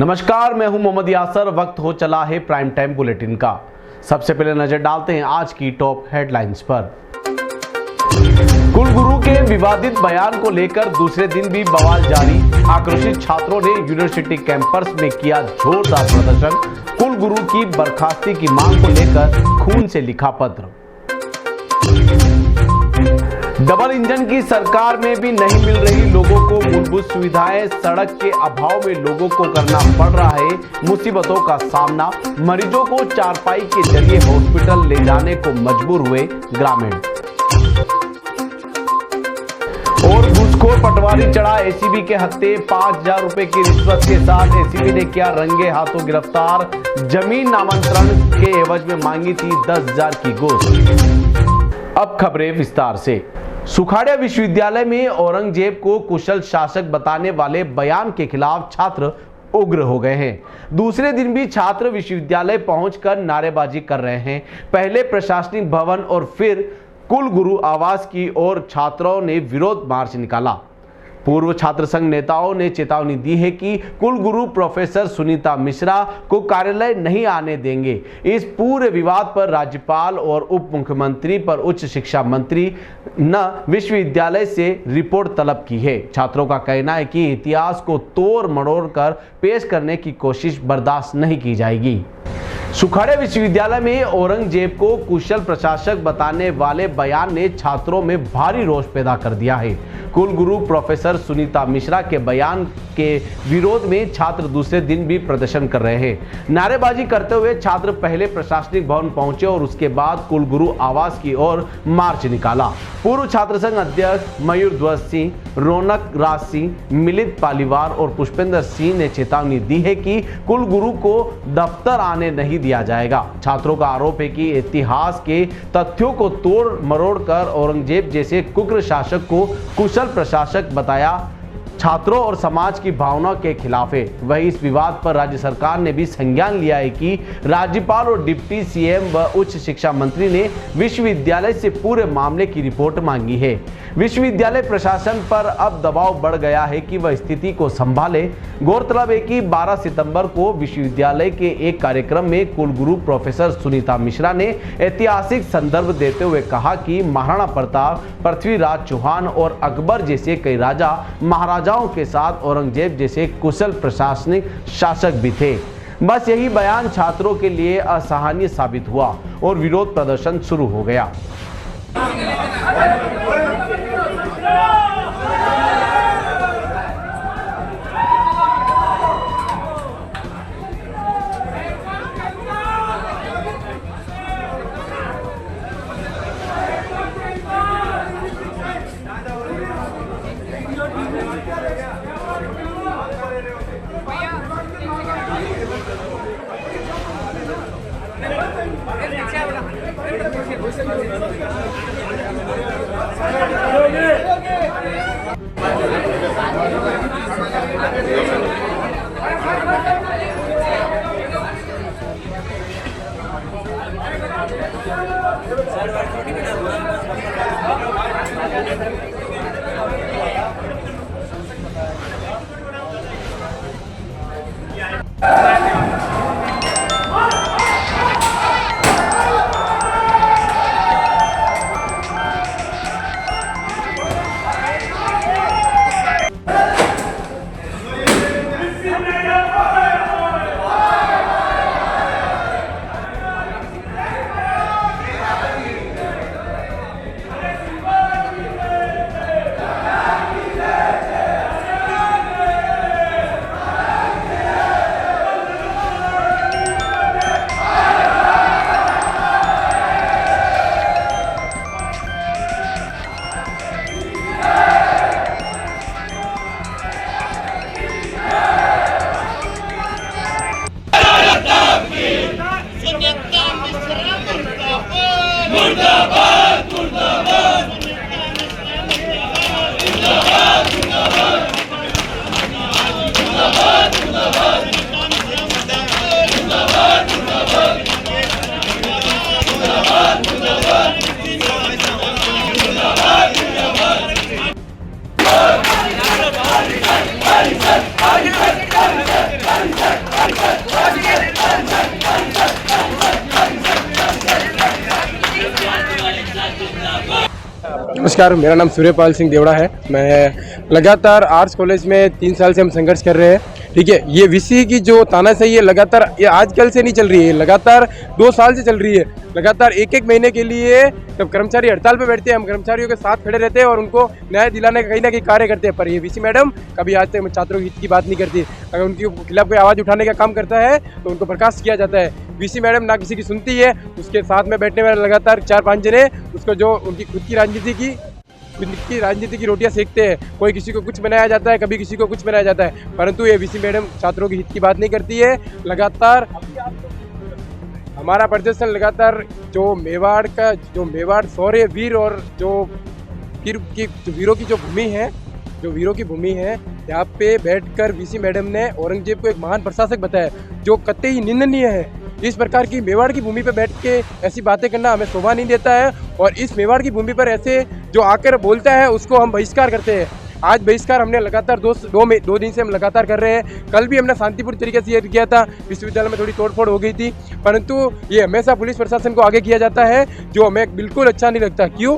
नमस्कार, मैं हूं मोहम्मद यासर। वक्त हो चला है प्राइम टाइम बुलेटिन का। सबसे पहले नजर डालते हैं आज की टॉप हेडलाइंस पर। कुलगुरु के विवादित बयान को लेकर दूसरे दिन भी बवाल जारी। आक्रोशित छात्रों ने यूनिवर्सिटी कैंपस में किया जोरदार प्रदर्शन। कुलगुरु की बर्खास्ती की मांग को लेकर खून से लिखा पत्र। डबल इंजन की सरकार में भी नहीं मिल रही लोगों को मूलभूत सुविधाएं। सड़क के अभाव में लोगों को करना पड़ रहा है मुसीबतों का सामना। मरीजों को चारपाई के जरिए हॉस्पिटल ले जाने को मजबूर हुए ग्रामीण। और घूसखोर पटवारी चढ़ा एसीबी के हत्थे। 5,000 रुपए की रिश्वत के साथ एसीबी ने किया रंगे हाथों गिरफ्तार। जमीन नामांतरण के एवज में मांगी थी 10,000 की घूस। अब खबरें विस्तार से। सुखाड़िया विश्वविद्यालय में औरंगजेब को कुशल शासक बताने वाले बयान के खिलाफ छात्र उग्र हो गए हैं। दूसरे दिन भी छात्र विश्वविद्यालय पहुंचकर नारेबाजी कर रहे हैं। पहले प्रशासनिक भवन और फिर कुलगुरु आवास की ओर छात्रों ने विरोध मार्च निकाला। पूर्व छात्र संघ नेताओं ने चेतावनी दी है कि कुलगुरु प्रोफेसर सुनीता मिश्रा को कार्यालय नहीं आने देंगे। इस पूरे विवाद पर राज्यपाल और उप मुख्यमंत्री पर उच्च शिक्षा मंत्री ने विश्वविद्यालय से रिपोर्ट तलब की है। छात्रों का कहना है कि इतिहास को तोड़ मरोड़ कर पेश करने की कोशिश बर्दाश्त नहीं की जाएगी। सुखाड़िया विश्वविद्यालय में औरंगजेब को कुशल प्रशासक बताने वाले बयान ने छात्रों में भारी रोष पैदा कर दिया है। कुलगुरु प्रोफेसर सुनीता मिश्रा के बयान के विरोध में छात्र दूसरे दिन भी प्रदर्शन कर रहे हैं। नारेबाजी करते हुए छात्र पहले प्रशासनिक भवन पहुंचे और उसके बाद कुलगुरु आवास की ओर मार्च निकाला। पूर्व छात्र संघ अध्यक्ष मयूर ध्वज सिंह, रौनक राज सिंह, मिलित पालीवाल और पुष्पेंद्र सिंह ने चेतावनी दी है कि कुलगुरु को दफ्तर आने नहीं दिया जाएगा। छात्रों का आरोप है कि इतिहास के तथ्यों को तोड़ मरोड़ कर औरंगजेब जैसे कुख्यात शासक को कुशल प्रशासक बताया छात्रों और समाज की भावना के खिलाफ है। वहीं इस विवाद पर राज्य सरकार ने भी संज्ञान लिया है कि राज्यपाल और डिप्टी सीएम व उच्च शिक्षा मंत्री ने विश्वविद्यालय से पूरे मामले की रिपोर्ट मांगी है। विश्वविद्यालय प्रशासन पर अब दबाव बढ़ गया है कि वह स्थिति को संभाले। गौरतलब है कि 12 सितंबर को विश्वविद्यालय के एक कार्यक्रम में कुलगुरु प्रोफेसर सुनीता मिश्रा ने ऐतिहासिक संदर्भ देते हुए कहा कि महाराणा प्रताप, पृथ्वीराज चौहान और अकबर जैसे कई राजा महाराजाओं के साथ औरंगजेब जैसे कुशल प्रशासनिक शासक भी थे। बस यही बयान छात्रों के लिए असहनीय साबित हुआ और विरोध प्रदर्शन शुरू हो गया। नमस्कार, मेरा नाम सूर्यपाल सिंह देवड़ा है। मैं लगातार आर्ट्स कॉलेज में 3 साल से हम संघर्ष कर रहे हैं। ठीक है, ये वीसी की जो तानाशाही है लगातार, ये आजकल से नहीं चल रही है, लगातार 2 साल से चल रही है। लगातार एक महीने के लिए जब कर्मचारी हड़ताल पे बैठते हैं, हम कर्मचारियों के साथ खड़े रहते हैं और उनको न्याय दिलाने का कहीं ना कहीं कार्य करते हैं। पर ये वीसी मैडम कभी आज तक छात्रों के हित की बात नहीं करती। अगर उनके खिलाफ कोई आवाज़ उठाने का काम करता है तो उनको बर्खास्त किया जाता है। वीसी मैडम ना किसी की सुनती है, उसके साथ में बैठने वाले लगातार 4-5 जने उसको जो उनकी खुद की राजनीति की रोटियां सेकते हैं। कोई किसी को कुछ बनाया जाता है, कभी किसी को कुछ बनाया जाता है, परंतु ये वीसी मैडम छात्रों के हित की बात नहीं करती है। लगातार हमारा प्रदर्शन लगातार जो मेवाड़ शौर्य वीर और जो वीरों की जो वीरों की भूमि है, यहाँ पे बैठकर वीसी मैडम ने औरंगजेब को एक महान प्रशासक बताया, जो कतई निंदनीय है। इस प्रकार की मेवाड़ की भूमि पर बैठ के ऐसी बातें करना हमें शोभा नहीं देता है और इस मेवाड़ की भूमि पर ऐसे जो आकर बोलता है उसको हम बहिष्कार करते हैं। आज बहिष्कार हमने लगातार 2 दिन से हम लगातार कर रहे हैं। कल भी हमने शांतिपूर्ण तरीके से ये किया था, विश्वविद्यालय में थोड़ी तोड़फोड़ हो गई थी, परंतु ये हमेशा पुलिस प्रशासन को आगे किया जाता है, जो हमें बिल्कुल अच्छा नहीं लगता। क्यों?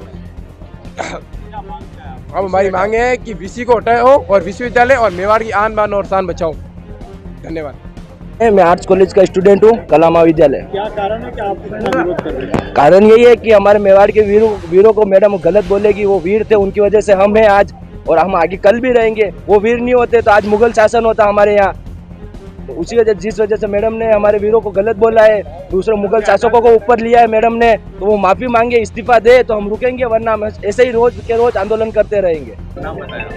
अब हमारी मांग है कि वीसी को हटाओ और विश्वविद्यालय और मेवाड़ की आन बान और शान बचाओ। धन्यवाद। मैं आर्ट्स कॉलेज का स्टूडेंट हूँ, कला महाविद्यालय। क्या कारण है कि आप विरोध कर रहे हैं? कारण यही है कि हमारे मेवाड़ के वीरों को मैडम गलत बोलेगी। वो वीर थे, उनकी वजह से हम हैं आज और हम आगे कल भी रहेंगे। वो वीर नहीं होते तो आज मुगल शासन होता हमारे यहाँ। तो उसी वजह जिस वजह से मैडम ने हमारे वीरों को गलत बोला है, दूसरे मुगल शासकों को ऊपर लिया है मैडम ने, तो वो माफी मांगे, इस्तीफा दे तो हम रुकेंगे, वरना हम ऐसे ही रोज के रोज आंदोलन करते रहेंगे।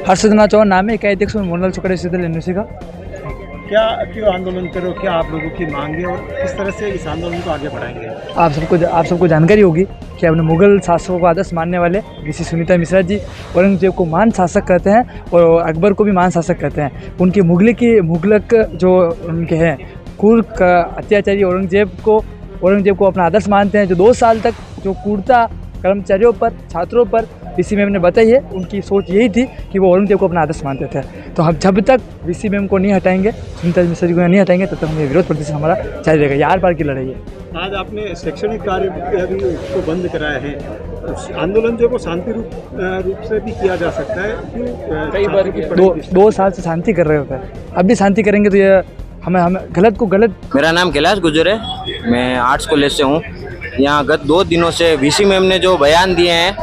हर्षदना चौहान नाम है, अध्यक्ष मोनलाल चौकड़े यूनिवर्सिटी का। क्या क्यों आंदोलन करो, क्या आप लोगों की मांग है और किस तरह से इस आंदोलन को आगे बढ़ाएंगे? आप सबको जानकारी होगी कि अपने मुगल शासकों को आदर्श मानने वाले ऋषि सुनीता मिश्रा जी औरंगजेब को महान शासक कहते हैं और अकबर को भी महान शासक कहते हैं। उनके मुगलक जो उनके हैं क्रूर अत्याचारी औरंगजेब को अपना आदर्श मानते हैं। जो 2 साल तक जो क्रूरता कर्मचारियों पर, छात्रों पर वीसी मैम ने बताई है, उनकी सोच यही थी कि वो औरंगजेब को अपना आदर्श मानते थे। तो हम जब तक वीसी मैम को नहीं हटाएंगे, सुनीता मिश्रा जी को नहीं हटाएंगे, तब तक हमें विरोध प्रदर्शन हमारा जारी रहेगा। ये आर पार की लड़ाई है। आज आपने शैक्षणिक कार्य भी उसको बंद कराया है। आंदोलन जो वो शांति रूप से भी किया जा सकता है, क्यों कई बार की 2 साल से शांति कर रहे होते हैं, अब भी शांति करेंगे तो ये हमें गलत को गलत। मेरा नाम कैलाश गुजर है, मैं आर्ट्स कॉलेज से हूँ। यहाँ गत 2 दिनों से वीसी मैम ने जो बयान दिए हैं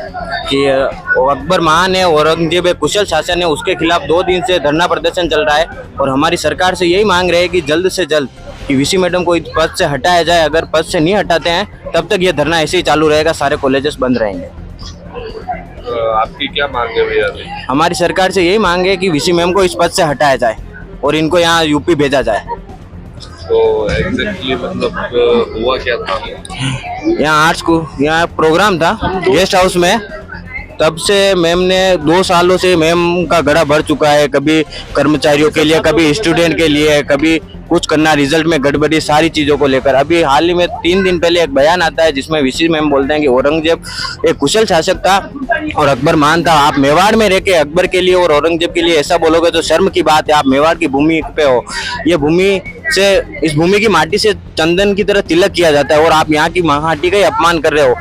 कि अकबर महान है, औरंगजेब एक कुशल शासन है, उसके खिलाफ 2 दिन से धरना प्रदर्शन चल रहा है और हमारी सरकार से यही मांग रहे हैं कि जल्द से जल्द कि वीसी मैडम को इस पद से हटाया जाए। अगर पद से नहीं हटाते हैं तब तक ये धरना ऐसे ही चालू रहेगा, सारे कॉलेजेस बंद रहेंगे। आपकी क्या मांग है भैया? हमारी सरकार से यही मांग है कि वीसी मैम को इस पद से हटाया जाए और इनको यहाँ यूपी भेजा जाए। तो एग्जैक्टली मतलब हुआ क्या था? यहाँ प्रोग्राम था गेस्ट हाउस में, तब से मैम ने 2 सालों से मैम का गड़ा भर चुका है। कभी कर्मचारियों के लिए, कभी स्टूडेंट के लिए, कभी कुछ करना, रिजल्ट में गड़बड़ी, सारी चीज़ों को लेकर। अभी हाल ही में 3 दिन पहले एक बयान आता है जिसमें वीसी मैम बोलते हैं कि औरंगजेब एक कुशल शासक था और अकबर महान था। आप मेवाड़ में रह के अकबर के लिए और औरंगजेब के लिए ऐसा बोलोगे तो शर्म की बात है। आप मेवाड़ की भूमि पे हो, ये भूमि से, इस भूमि की माटी से चंदन की तरह तिलक किया जाता है और आप यहाँ की माटी का ही अपमान कर रहे हो।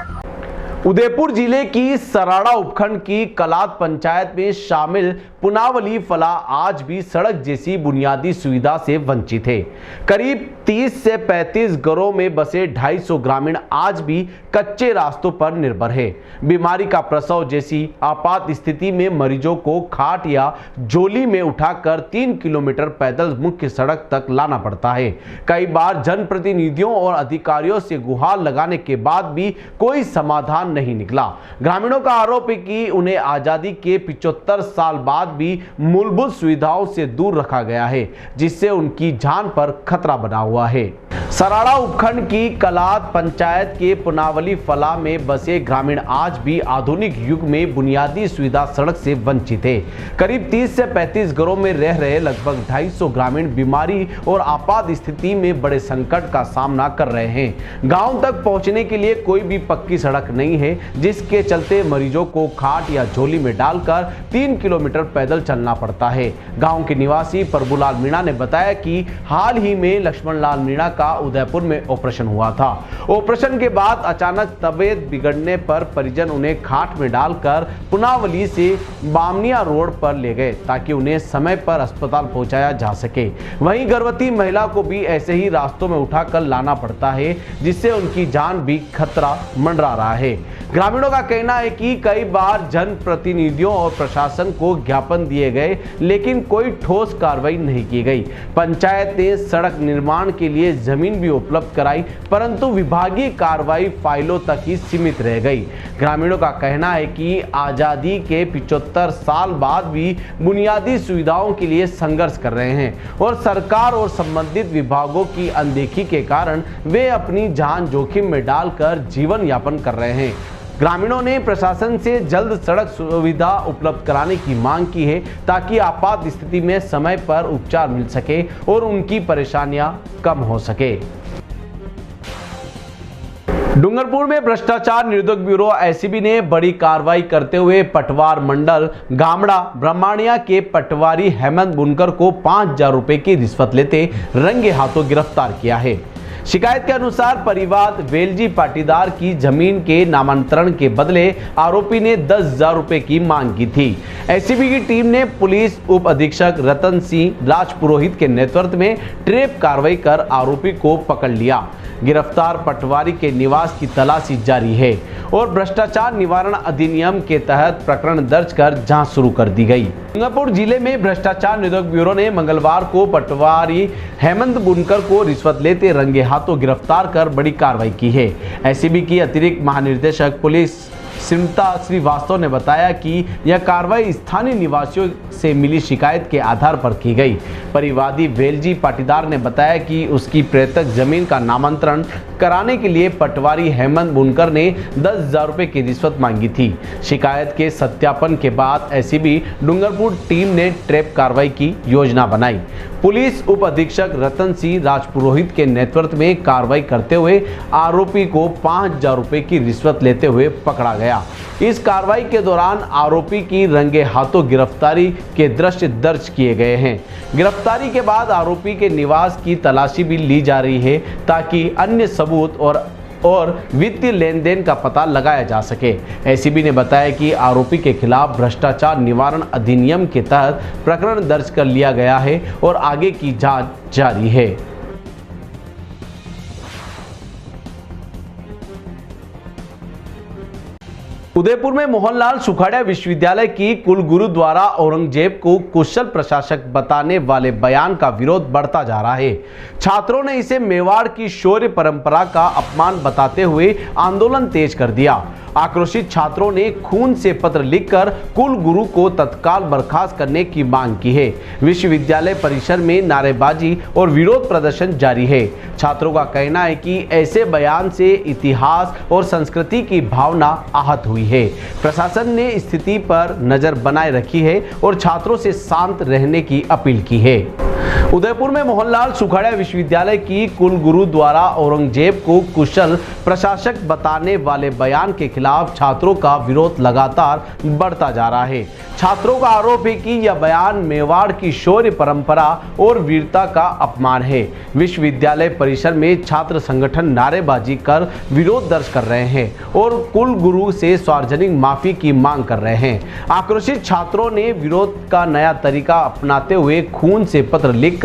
उदयपुर जिले की सराड़ा उपखंड की कलात पंचायत में शामिल पुनावली फला आज भी सड़क जैसी बुनियादी सुविधा से वंचित है। करीब 30 से 35 घरों में बसे 250 ग्रामीण आज भी कच्चे रास्तों पर निर्भर है। बीमारी का प्रसव जैसी आपात स्थिति में मरीजों को खाट या झोली में उठाकर 3 किलोमीटर पैदल मुख्य सड़क तक लाना पड़ता है। कई बार जनप्रतिनिधियों और अधिकारियों से गुहार लगाने के बाद भी कोई समाधान नहीं निकला। ग्रामीणों का आरोप है कि उन्हें आजादी के 75 साल बाद भी मूलभूत सुविधाओं से दूर रखा गया है, जिससे उनकी जान पर खतरा बना हुआ है। सराड़ा उपखंड की कलात पंचायत के पुनावली फला में बसे ग्रामीण आज भी आधुनिक युग में बुनियादी सुविधा सड़क से वंचित है। करीब 30 से 35 घरों में रह रहे लगभग 250 ग्रामीण बीमारी और आपात स्थिति में बड़े संकट का सामना कर रहे हैं। गांव तक पहुंचने के लिए कोई भी पक्की सड़क नहीं है, जिसके चलते मरीजों को खाट या झोली में डालकर 3 किलोमीटर पैदल चलना पड़ता है। गांव के निवासी प्रभुलाल मीणा ने बताया कि हाल ही में लक्ष्मण लाल मीणा का उदयपुर में ऑपरेशन हुआ था। ऑपरेशन के बाद अचानक तबीयत बिगड़ने पर परिजन उन्हें खाट में डालकर पुनावली से बामनिया रोड पर ले गए ताकि उन्हें समय पर अस्पताल पहुंचाया जा सके। वहीं गर्भवती महिला को भी ऐसे ही रास्तों में उठाकर लाना पड़ता है, जिससे उनकी जान भी खतरा मंडरा रहा है। ग्रामीणों का कहना है कि कई बार जनप्रतिनिधियों और प्रशासन को ज्ञापन दिए गए, लेकिन कोई ठोस कार्रवाई नहीं की गई। पंचायत ने सड़क निर्माण के लिए जमीन भी उपलब्ध कराई, परंतु विभागीय कार्रवाई फाइलों तक ही सीमित रह गई। ग्रामीणों का कहना है कि आजादी के 75 साल बाद भी बुनियादी सुविधाओं के लिए संघर्ष कर रहे हैं और सरकार और संबंधित विभागों की अनदेखी के कारण वे अपनी जान जोखिम में डालकर जीवन यापन कर रहे हैं। ग्रामीणों ने प्रशासन से जल्द सड़क सुविधा उपलब्ध कराने की मांग की है ताकि आपात स्थिति में समय पर उपचार मिल सके और उनकी परेशानियां कम हो सके। डूंगरपुर में भ्रष्टाचार निरोधक ब्यूरो एसीबी ने बड़ी कार्रवाई करते हुए पटवार मंडल गामड़ा ब्रह्माणिया के पटवारी हेमंत बुनकर को 5,000 रुपए की रिश्वत लेते रंगे हाथों गिरफ्तार किया है। शिकायत के अनुसार परिवाद वेलजी पाटीदार की जमीन के नामांतरण के बदले आरोपी ने 10,000 रुपए की मांग की थी। एसीबी की टीम ने पुलिस उप अधीक्षक रतन सिंह राजपुरोहित के नेतृत्व में ट्रैप कार्रवाई कर आरोपी को पकड़ लिया। गिरफ्तार पटवारी के निवास की तलाशी जारी है और भ्रष्टाचार निवारण अधिनियम के तहत प्रकरण दर्ज कर जांच शुरू कर दी गई। डूंगरपुर जिले में भ्रष्टाचार निरोधक ब्यूरो ने मंगलवार को पटवारी हेमंत बुनकर को रिश्वत लेते रंगे हाथों गिरफ्तार कर बड़ी कार्रवाई की है। एसीबी की अतिरिक्त महानिदेशक पुलिस सिमता श्रीवास्तव ने बताया कि यह कार्रवाई स्थानीय निवासियों से मिली शिकायत के आधार पर की गई। परिवादी वेलजी पाटीदार ने बताया कि उसकी पैतृक जमीन का नामांतरण कराने के लिए पटवारी हेमंत बुनकर ने 10,000 रुपए की रिश्वत मांगी थी। शिकायत के सत्यापन के बाद एसीबी डूंगरपुर टीम ने ट्रैप कार्रवाई की योजना बनाई। पुलिस उप अधीक्षक रतन सिंह राजपुरोहित के नेतृत्व में कार्रवाई करते हुए आरोपी को 5,000 रुपए की रिश्वत लेते हुए पकड़ा गया। इस कार्रवाई के दौरान आरोपी की रंगे हाथों गिरफ्तारी के दृश्य दर्ज किए गए हैं। गिरफ्तारी के बाद आरोपी के निवास की तलाशी भी ली जा रही है ताकि अन्य सबूत और वित्तीय लेन देन का पता लगाया जा सके। एसीबी ने बताया कि आरोपी के खिलाफ भ्रष्टाचार निवारण अधिनियम के तहत प्रकरण दर्ज कर लिया गया है और आगे की जांच जारी है। उदयपुर में मोहनलाल सुखाड़िया विश्वविद्यालय की कुलगुरु द्वारा औरंगजेब को कुशल प्रशासक बताने वाले बयान का विरोध बढ़ता जा रहा है। छात्रों ने इसे मेवाड़ की शौर्य परंपरा का अपमान बताते हुए आंदोलन तेज कर दिया। आक्रोशित छात्रों ने खून से पत्र लिखकर कुलगुरु को तत्काल बर्खास्त करने की मांग की है। विश्वविद्यालय परिसर में नारेबाजी और विरोध प्रदर्शन जारी है। छात्रों का कहना है कि ऐसे बयान से इतिहास और संस्कृति की भावना आहत हुई है। प्रशासन ने स्थिति पर नजर बनाए रखी है और छात्रों से शांत रहने की अपील की है। उदयपुर में मोहनलाल सुखाड़िया विश्वविद्यालय की कुलगुरु द्वारा औरंगजेब को कुशल प्रशासक बताने वाले बयान के खिलाफ छात्रों का विरोध लगातार बढ़ता जा रहा है। छात्रों का आरोप है कि यह बयान मेवाड़ की शौर्य परंपरा और वीरता का अपमान है। विश्वविद्यालय परिसर में छात्र संगठन नारेबाजी कर विरोध दर्ज कर रहे हैं और कुलगुरु से सार्वजनिक माफी की मांग कर रहे हैं। आक्रोशित छात्रों ने विरोध का नया तरीका अपनाते हुए खून से पत्र लिखकर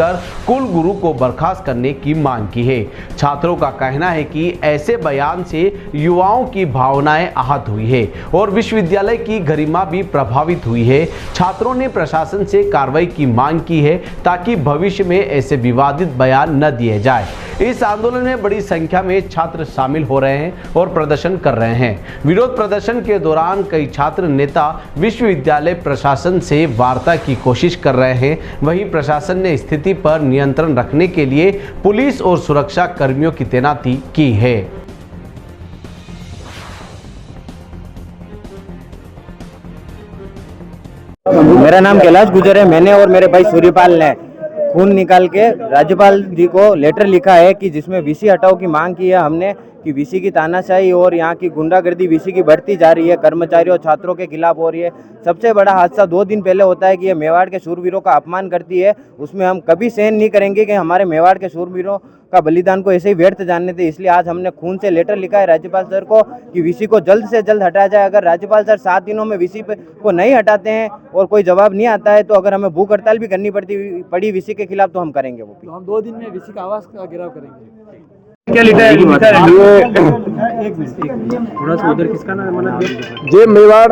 कुलगुरु को बर्खास्त करने की मांग की है। छात्रों का कहना है कि ऐसे बयान से युवाओं की भावनाएं आहत हुई है और विश्वविद्यालय की गरिमा भी प्रभावित हुई है। छात्रों ने प्रशासन से कार्रवाई की मांग की है ताकि भविष्य में ऐसे विवादित बयान न दिए जाए। इस आंदोलन में बड़ी संख्या में छात्र शामिल हो रहे हैं और प्रदर्शन कर रहे हैं। विरोध प्रदर्शन के दौरान कई छात्र नेता विश्वविद्यालय प्रशासन से वार्ता की कोशिश कर रहे हैं। वहीं प्रशासन ने स्थिति पर नियंत्रण रखने के लिए पुलिस और सुरक्षा कर्मियों की तैनाती की है। मेरा नाम कैलाश गुजर है। मैंने और मेरे भाई सूर्यपाल ने खून निकाल के राज्यपाल जी को लेटर लिखा है कि जिसमें वीसी हटाओ की मांग की है हमने कि वीसी की तानाशाही और यहाँ की गुंडागर्दी वीसी की बढ़ती जा रही है, कर्मचारियों छात्रों के खिलाफ हो रही है। सबसे बड़ा हादसा 2 दिन पहले होता है कि ये मेवाड़ के शूरवीरों का अपमान करती है, उसमें हम कभी सहन नहीं करेंगे कि हमारे मेवाड़ के शूरवीरों का बलिदान को ऐसे ही व्यर्थ जानने थे। इसलिए आज हमने खून से लेटर लिखा है राज्यपाल सर को कि वीसी को जल्द से जल्द हटाया जाए। अगर राज्यपाल सर 7 दिनों में वीसी को नहीं हटाते हैं और कोई जवाब नहीं आता है, तो अगर हमें भूख हड़ताल भी करनी पड़ी वीसी के खिलाफ तो हम करेंगे वो भी। तो हम 2 दिन में वीसी का आवास का घेराव करेंगे। क्या लिखा है? थोड़ा सा उधर किसका नाम है? जय मेवाड़,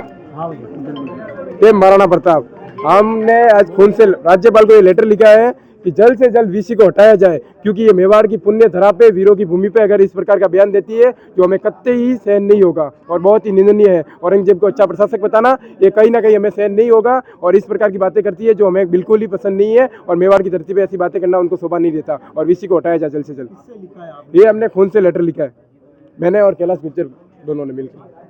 जय महाराणा प्रताप। हमने आज खून से राज्यपाल को ये लेटर लिखा है कि जल्द से जल्द वीसी को हटाया जाए, क्योंकि ये मेवाड़ की पुण्य धरा पे, वीरों की भूमि पे अगर इस प्रकार का बयान देती है जो हमें कतई ही सहन नहीं होगा और बहुत ही निंदनीय है। औरंगजेब को अच्छा प्रशासक बताना ये कहीं ना कहीं हमें सहन नहीं होगा और इस प्रकार की बातें करती है जो हमें बिल्कुल ही पसंद नहीं है और मेवाड़ की धरती पे ऐसी बातें करना उनको शोभा नहीं देता और वीसी को हटाया जाए जल्द से जल्द। ये हमने खून से लेटर लिखा है, मैंने और कैलाश पिक्चर दोनों ने मिलकर।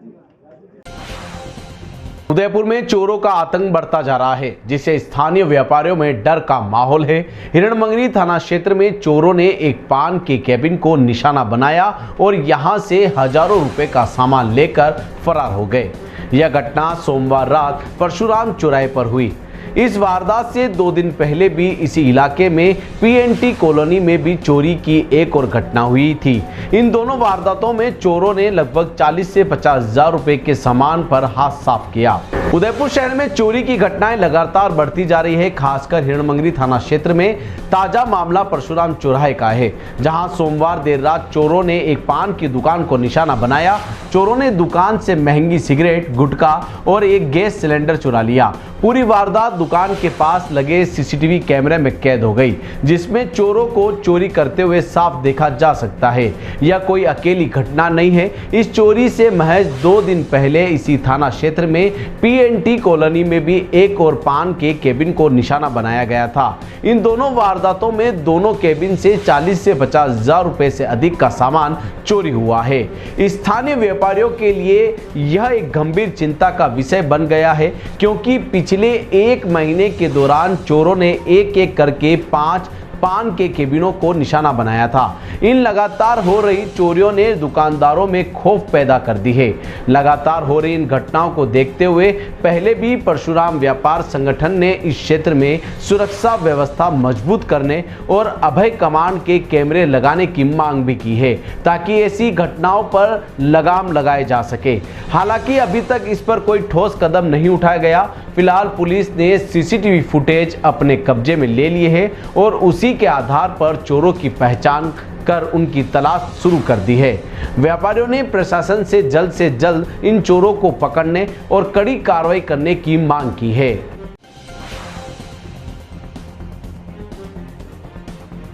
उदयपुर में चोरों का आतंक बढ़ता जा रहा है, जिससे स्थानीय व्यापारियों में डर का माहौल है। हिरणमंगरी थाना क्षेत्र में चोरों ने एक पान के केबिन को निशाना बनाया और यहां से हजारों रुपए का सामान लेकर फरार हो गए। यह घटना सोमवार रात परशुराम चौराहे पर हुई। इस वारदात से 2 दिन पहले भी इसी इलाके में पीएनटी कॉलोनी में भी चोरी की एक और घटना हुई थी। इन दोनों वारदातों में चोरों ने लगभग 40 से 50 हजार रुपए के सामान पर हाथ साफ किया। उदयपुर शहर में चोरी की घटनाएं लगातार बढ़ती जा रही है। खासकर हिरणमंगरी थाना क्षेत्र में ताजा मामला परशुराम चौराहे का है, जहां सोमवार देर रात चोरों ने एक पान की दुकान को निशाना बनाया। चोरों ने दुकान से महंगी सिगरेट, गुटखा और एक गैस सिलेंडर चुरा लिया। पूरी वारदात दुकान के पास लगे सीसीटीवी कैमरे में कैद हो गई, जिसमें चोरों को चोरी करते हुए साफ देखा जा सकता है। यह कोई अकेली घटना नहीं है। इस चोरी से महज 2 दिन पहले इसी थाना क्षेत्र में पीएनटी कॉलोनी में भी एक और पान के केबिन को निशाना बनाया गया था। इन दोनों वारदातों में दोनों केबिन से 40 से 50 हजार रुपए से अधिक का सामान चोरी हुआ है। स्थानीय व्यापारियों के लिए यह एक गंभीर चिंता का विषय बन गया है, क्योंकि पिछले 1 महीने के दौरान चोरों ने एक एक करके 5 पान के केबिनों को निशाना बनाया था। इन लगातार हो रही चोरियों ने दुकानदारों में खौफ पैदा कर दी है। लगातार हो रही इन घटनाओं को देखते हुए पहले भी परशुराम व्यापार संगठन ने इस क्षेत्र में सुरक्षा व्यवस्था मजबूत करने और अभय कमांड के कैमरे लगाने की मांग भी की है, ताकि ऐसी घटनाओं पर लगाम लगाए जा सके। हालांकि अभी तक इस पर कोई ठोस कदम नहीं उठाया गया। फिलहाल पुलिस ने सीसीटीवी फुटेज अपने कब्जे में ले लिए है और उसी के आधार पर चोरों की पहचान कर उनकी तलाश शुरू कर दी है। व्यापारियों ने प्रशासन से जल्द इन चोरों को पकड़ने और कड़ी कार्रवाई करने की मांग की है।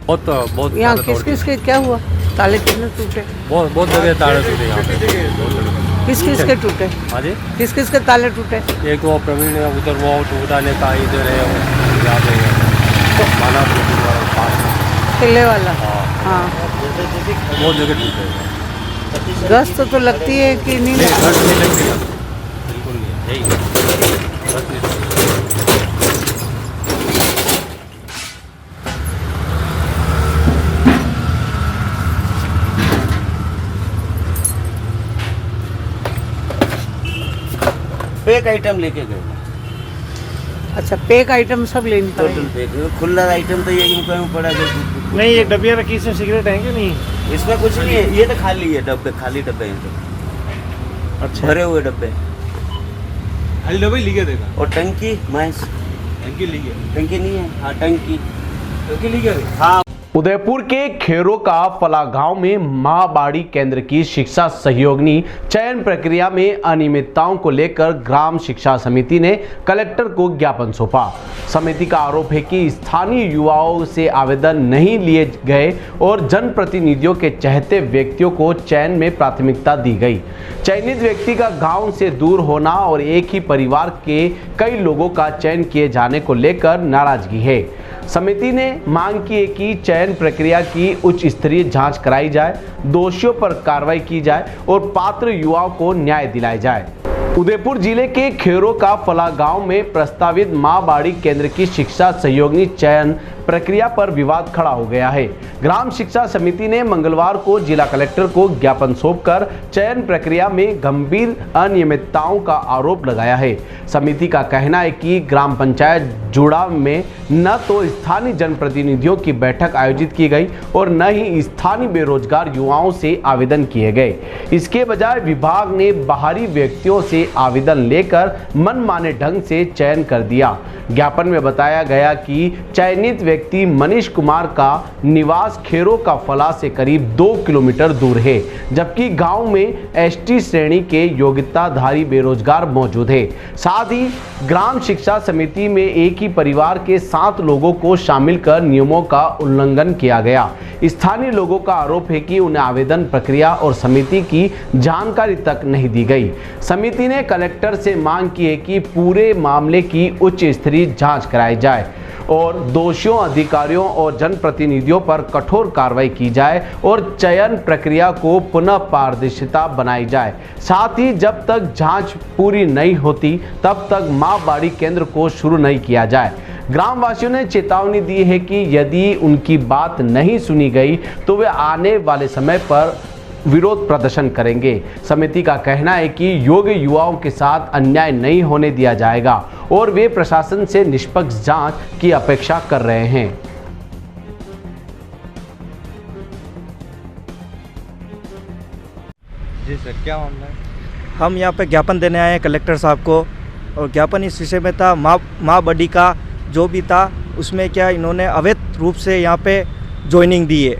बहुत यहाँ किस के क्या हुआ? ताले कितने टूटे? बहुत जगह ताले टूटे यहाँ पे। किस के टूटे? हाँ जी, किस के ताले टूटे? एक वो प्रवीण है उधर, वो उठाने का इधर है, यहाँ पे माना पास किले वाला। हाँ, बहुत जगह टूटे। गश्त तो लगती है कि नहीं? गश्त नहीं लगती, बिल्कुल नहीं, गश्त नहीं। पैक आइटम लेके गए। अच्छा, पैक आइटम सब लेने का? Total pack. खुला आइटम तो 1 रुपये में पड़ा गया। नहीं, ये डब्बियाँ रखी, इसमें सिगरेट है कि नहीं? इसमें कुछ नहीं है, ये तो खाली है डब्बे, खाली डब्बे हैं तो। अच्छा, भरे हुए डब्बे, खाली डब्बे लीके देगा। और टंकी मैस, टंकी लीके, टंकी नहीं है। हाँ, टंकी लीके। हाँ। उदयपुर के खेरों का फला गांव में मां बाड़ी केंद्र की शिक्षा सहयोगिनी चयन प्रक्रिया में अनियमितताओं को लेकर ग्राम शिक्षा समिति ने कलेक्टर को ज्ञापन सौंपा। समिति का आरोप है कि स्थानीय युवाओं से आवेदन नहीं लिए गए और जनप्रतिनिधियों के चहेते व्यक्तियों को चयन में प्राथमिकता दी गई। चयनित व्यक्ति का गांव से दूर होना और एक ही परिवार के कई लोगों का चयन किए जाने को लेकर नाराजगी है। समिति ने मांग की है कि चयन प्रक्रिया की उच्च स्तरीय जांच कराई जाए, दोषियों पर कार्रवाई की जाए और पात्र युवाओं को न्याय दिलाया जाए। उदयपुर जिले के खेरों का फला गांव में प्रस्तावित मां बाड़ी केंद्र की शिक्षा सहयोगिनी चयन प्रक्रिया पर विवाद खड़ा हो गया है। ग्राम शिक्षा समिति ने मंगलवार को जिला कलेक्टर को ज्ञापन सौंपकर चयन प्रक्रिया में गंभीर अनियमितताओं का आरोप लगाया है। समिति का कहना है कि ग्राम पंचायत जुड़ा में न तो स्थानीय जनप्रतिनिधियों की बैठक आयोजित की गई और न ही स्थानीय बेरोजगार युवाओं से आवेदन किए गए। इसके बजाय विभाग ने बाहरी व्यक्तियों से आवेदन लेकर मनमाने ढंग से चयन कर दिया। ज्ञापन में बताया गया कि चयनित व्यक्ति मनीष कुमार का निवास खेरों का फला से करीब 2 किलोमीटर दूर है, जबकि गांव में एसटी श्रेणी के योग्यताधारी बेरोजगार मौजूद है। साथ ही ग्राम शिक्षा समिति में एक ही परिवार के 7 लोगों को शामिल कर नियमों का उल्लंघन किया गया। स्थानीय लोगों का आरोप है कि उन्हें आवेदन प्रक्रिया और समिति की जानकारी तक नहीं दी गई। समिति ने कलेक्टर से मांग की है कि पूरे मामले की उच्च स्तरीय जांच कराई जाए और दोषियों, अधिकारियों और जनप्रतिनिधियों पर कठोर कार्रवाई की जाए और चयन प्रक्रिया को पुनः पारदर्शिता बनाई जाए। साथ ही जब तक जांच पूरी नहीं होती तब तक मां बाड़ी केंद्र को शुरू नहीं किया जाए। ग्रामवासियों ने चेतावनी दी है कि यदि उनकी बात नहीं सुनी गई तो वे आने वाले समय पर विरोध प्रदर्शन करेंगे। समिति का कहना है कि योग्य युवाओं के साथ अन्याय नहीं होने दिया जाएगा और वे प्रशासन से निष्पक्ष जांच की अपेक्षा कर रहे हैं। जी सर, क्या मामला है? हम यहाँ पे ज्ञापन देने आए हैं कलेक्टर साहब को, और ज्ञापन इस विषय में था माँ बड़ी का जो भी था उसमें क्या इन्होंने अवैध रूप से यहाँ पे ज्वाइनिंग दी है,